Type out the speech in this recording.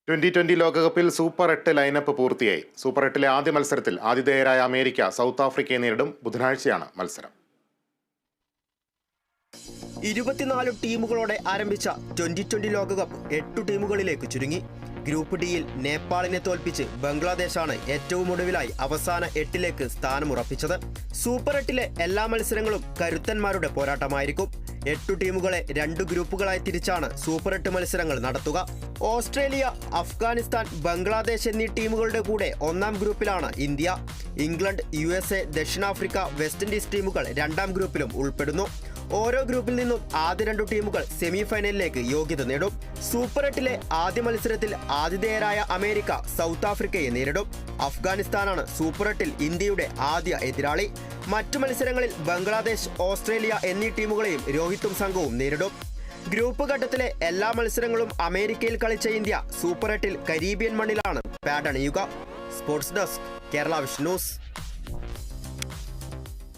2020 ലോകകപ്പിൽ super 8 lineup പൂർത്തിയായി. Super 8ലെ ആദ്യ മത്സരത്തിൽ ആതിഥേയരായ അമേരിക്ക സൗത്ത് ആഫ്രിക്കയെ നേരിടും. ബുധനാഴ്ചയാണ് മത്സരം. 24 ടീമുകളോടെ ആരംഭിച്ച 2020 ലോകകപ്പ് 8 ടീമുകളിലേക്ക് ചുരുങ്ങി. ഗ്രൂപ്പ് ഡിയിൽ നേപ്പാളിനെ തോൽപ്പിച്ച് ബംഗ്ലാദേശാണ് ഏറ്റവും ഒടുവിലായി അവസാന 8ലേക്ക് സ്ഥാനമുറപ്പിച്ചത്. സൂപ്പർ 8ലെ എല്ലാ മത്സരങ്ങളും കരുത്തന്മാരുടെ പോരാട്ടമായിരിക്കും. 8 ടീമുകളെ 2 ഗ്രൂപ്പുകളായി തിരിച്ചാണ് സൂപ്പർ 8 മത്സരങ്ങൾ നടത്തുക. ഓസ്ട്രേലിയ, അഫ്ഗാനിസ്ഥാൻ, ബംഗ്ലാദേശ് എന്നീ ടീമുകളുടെ കൂടെ ഒന്നാം ഗ്രൂപ്പിലാണ് ഇന്ത്യ. ഇംഗ്ലണ്ട്, USA, ദക്ഷിണാഫ്രിക്ക, വെസ്റ്റ് ഇൻഡീസ് ടീമുകൾ 2ാം ഗ്രൂപ്പിലും ഉൾപ്പെടുന്നു. ഓരോ ഗ്രൂപ്പിൽ നിന്നും ആദ്യ 2 ടീമുകൾ സെമി ഫൈനലിലേക്ക് യോഗ്യത നേടും. സൂപ്പർ 8ലെ ആദ്യ മത്സരത്തിൽ ആതിഥേയരായ അമേരിക്ക സൗത്ത് ആഫ്രിക്കയെ നേരിടും. അഫ്ഗാനിസ്ഥാനാണ് സൂപ്പർ 8ൽ ഇന്ത്യയുടെ ആദ്യ എതിരാളി. മറ്റു മത്സരങ്ങളിൽ ബംഗ്ലാദേശ്, ഓസ്ട്രേലിയ എന്നീ ടീമുകളെയും രോഹിത്തും സംഘവും നേരിടും. ഗ്രൂപ്പ് ഘട്ടത്തിലെ എല്ലാ മത്സരങ്ങളും അമേരിക്കയിൽ കളിച്ച ഇന്ത്യ സൂപ്പർ 8ൽ കരീബിയൻ മണ്ണിലാണ് പാഡ് അണിയുക. Sports desk, Kerala vision news.